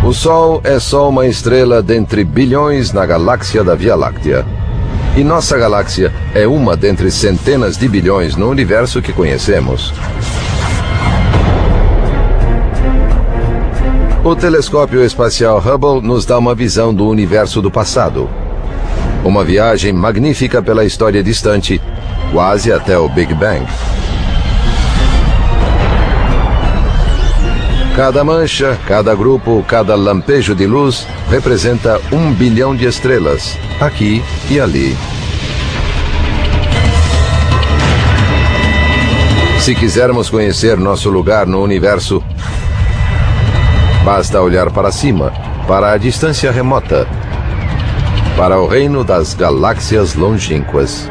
O Sol é só uma estrela dentre bilhões na galáxia da Via Láctea. E nossa galáxia é uma dentre centenas de bilhões no universo que conhecemos. O telescópio espacial Hubble nos dá uma visão do universo do passado. Uma viagem magnífica pela história distante, quase até o Big Bang. Cada mancha, cada grupo, cada lampejo de luz representa 1 bilhão de estrelas, aqui e ali. Se quisermos conhecer nosso lugar no universo, basta olhar para cima, para a distância remota, para o reino das galáxias longínquas.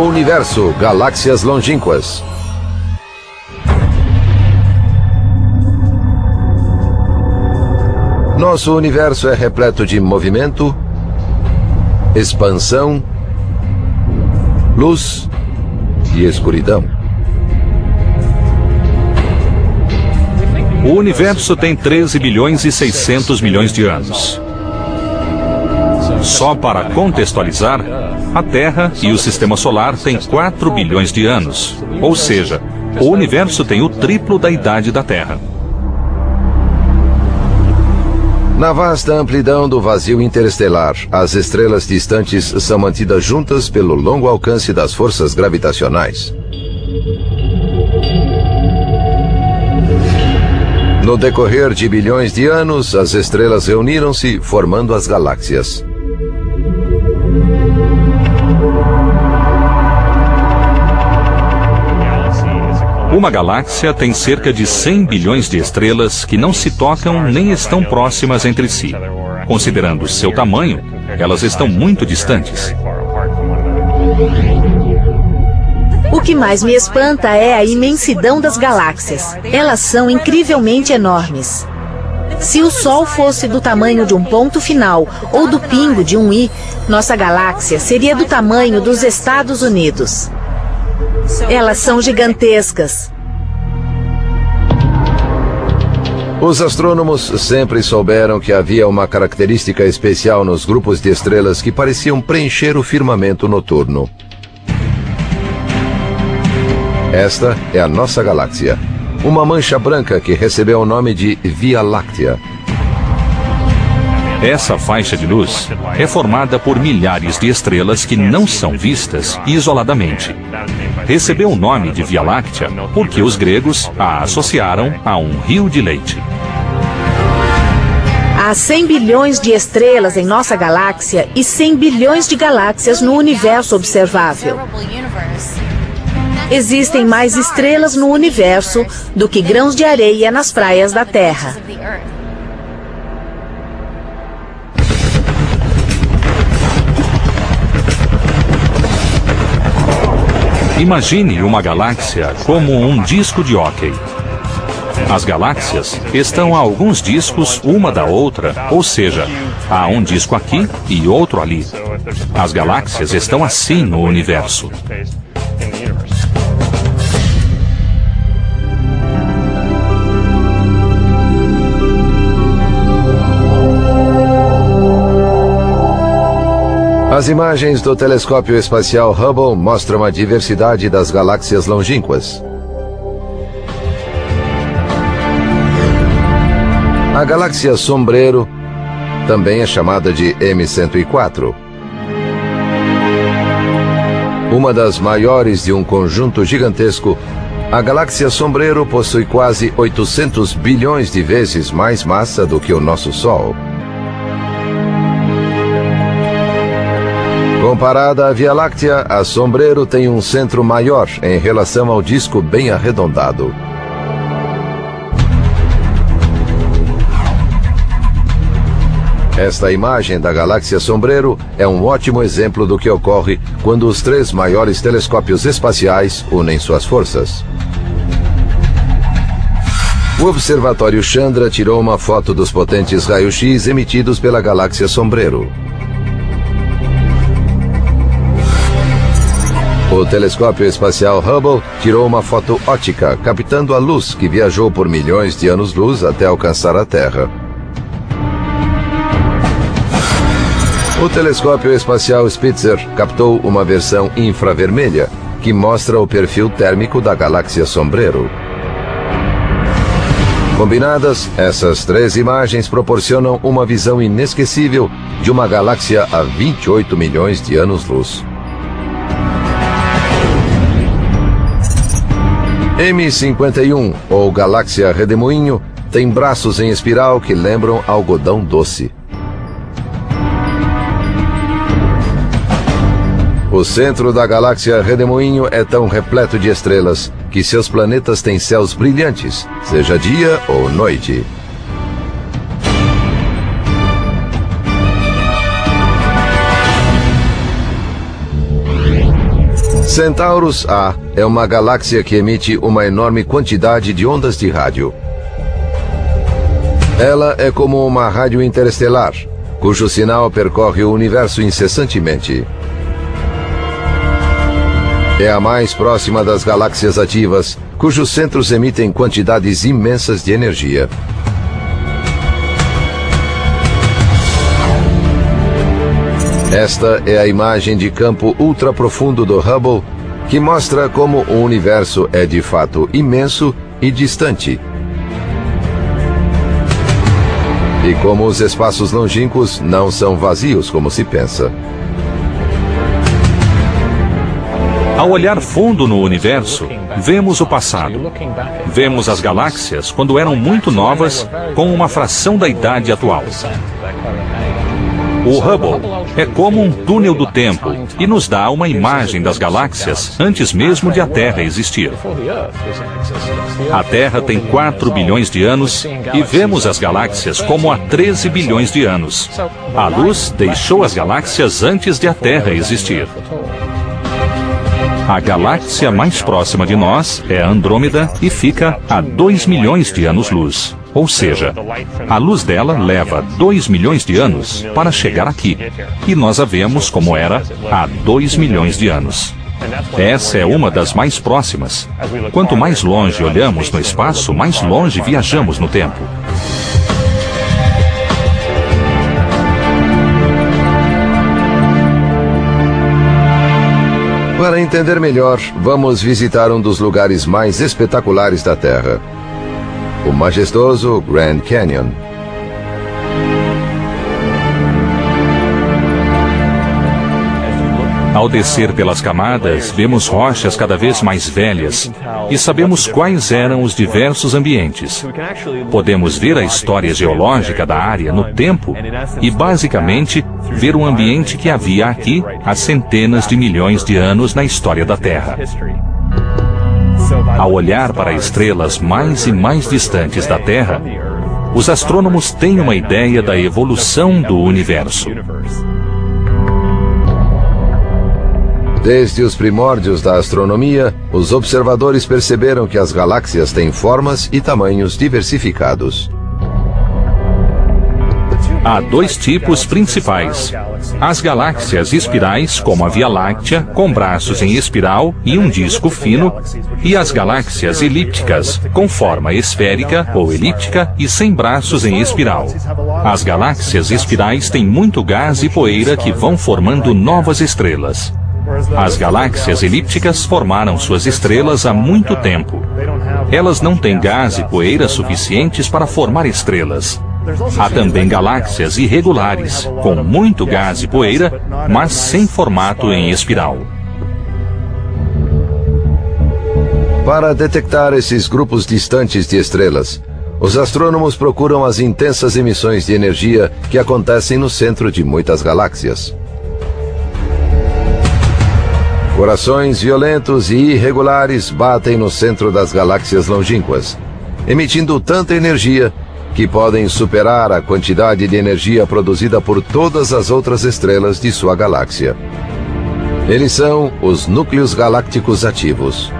Universo, galáxias longínquas. Nosso universo é repleto de movimento, expansão, luz e escuridão. O universo tem 13 bilhões e 600 milhões de anos. Só para contextualizar, a Terra e o Sistema Solar têm 4 bilhões de anos. Ou seja, o universo tem o triplo da idade da Terra. Na vasta amplidão do vazio interestelar, as estrelas distantes são mantidas juntas pelo longo alcance das forças gravitacionais. No decorrer de bilhões de anos, as estrelas reuniram-se, formando as galáxias. Uma galáxia tem cerca de 100 bilhões de estrelas que não se tocam nem estão próximas entre si. Considerando seu tamanho, elas estão muito distantes. O que mais me espanta é a imensidão das galáxias. Elas são incrivelmente enormes. Se o Sol fosse do tamanho de um ponto final ou do pingo de um i, nossa galáxia seria do tamanho dos Estados Unidos. Elas são gigantescas. Os astrônomos sempre souberam que havia uma característica especial nos grupos de estrelas que pareciam preencher o firmamento noturno. Esta é a nossa galáxia, uma mancha branca que recebeu o nome de Via Láctea. Essa faixa de luz é formada por milhares de estrelas que não são vistas isoladamente. Recebeu o nome de Via Láctea porque os gregos a associaram a um rio de leite. Há 100 bilhões de estrelas em nossa galáxia e 100 bilhões de galáxias no universo observável. Existem mais estrelas no universo do que grãos de areia nas praias da Terra. Imagine uma galáxia como um disco de hóquei. As galáxias estão a alguns discos uma da outra, ou seja, há um disco aqui e outro ali. As galáxias estão assim no universo. As imagens do telescópio espacial Hubble mostram a diversidade das galáxias longínquas. A galáxia Sombreiro também é chamada de M104. Uma das maiores de um conjunto gigantesco, a galáxia Sombreiro possui quase 800 bilhões de vezes mais massa do que o nosso Sol. Comparada à Via Láctea, a Sombreiro tem um centro maior em relação ao disco bem arredondado. Esta imagem da galáxia Sombreiro é um ótimo exemplo do que ocorre quando os 3 maiores telescópios espaciais unem suas forças. O Observatório Chandra tirou uma foto dos potentes raios-x emitidos pela galáxia Sombreiro. O telescópio espacial Hubble tirou uma foto ótica, captando a luz que viajou por milhões de anos-luz até alcançar a Terra. O telescópio espacial Spitzer captou uma versão infravermelha, que mostra o perfil térmico da galáxia Sombreiro. Combinadas, essas três imagens proporcionam uma visão inesquecível de uma galáxia a 28 milhões de anos-luz. M51, ou galáxia Redemoinho, tem braços em espiral que lembram algodão doce. O centro da galáxia Redemoinho é tão repleto de estrelas que seus planetas têm céus brilhantes, seja dia ou noite. Centaurus A é uma galáxia que emite uma enorme quantidade de ondas de rádio. Ela é como uma rádio interestelar, cujo sinal percorre o universo incessantemente. É a mais próxima das galáxias ativas, cujos centros emitem quantidades imensas de energia. Esta é a imagem de campo ultraprofundo do Hubble, que mostra como o universo é de fato imenso e distante. E como os espaços longínquos não são vazios como se pensa. Ao olhar fundo no universo, vemos o passado. Vemos as galáxias quando eram muito novas, com uma fração da idade atual. O Hubble é como um túnel do tempo e nos dá uma imagem das galáxias antes mesmo de a Terra existir. A Terra tem 4 bilhões de anos e vemos as galáxias como há 13 bilhões de anos. A luz deixou as galáxias antes de a Terra existir. A galáxia mais próxima de nós é a Andrômeda e fica a 2 milhões de anos-luz. Ou seja, a luz dela leva 2 milhões de anos para chegar aqui. E nós a vemos como era há 2 milhões de anos. Essa é uma das mais próximas. Quanto mais longe olhamos no espaço, mais longe viajamos no tempo. Para entender melhor, vamos visitar um dos lugares mais espetaculares da Terra. O majestoso Grand Canyon. Ao descer pelas camadas, vemos rochas cada vez mais velhas e sabemos quais eram os diversos ambientes. Podemos ver a história geológica da área no tempo e, basicamente, ver o ambiente que havia aqui há centenas de milhões de anos na história da Terra. Ao olhar para estrelas mais e mais distantes da Terra, os astrônomos têm uma ideia da evolução do universo. Desde os primórdios da astronomia, os observadores perceberam que as galáxias têm formas e tamanhos diversificados. Há dois tipos principais: as galáxias espirais, como a Via Láctea, com braços em espiral e um disco fino, e as galáxias elípticas, com forma esférica ou elíptica e sem braços em espiral. As galáxias espirais têm muito gás e poeira que vão formando novas estrelas. As galáxias elípticas formaram suas estrelas há muito tempo. Elas não têm gás e poeira suficientes para formar estrelas. Há também galáxias irregulares, com muito gás e poeira, mas sem formato em espiral. Para detectar esses grupos distantes de estrelas, os astrônomos procuram as intensas emissões de energia que acontecem no centro de muitas galáxias. Corações violentos e irregulares batem no centro das galáxias longínquas, emitindo tanta energia que podem superar a quantidade de energia produzida por todas as outras estrelas de sua galáxia. Eles são os núcleos galácticos ativos.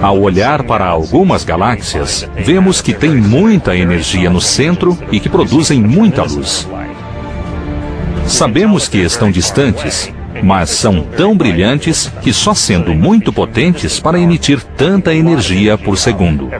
Ao olhar para algumas galáxias, vemos que tem muita energia no centro e que produzem muita luz. Sabemos que estão distantes, mas são tão brilhantes que só sendo muito potentes para emitir tanta energia por segundo.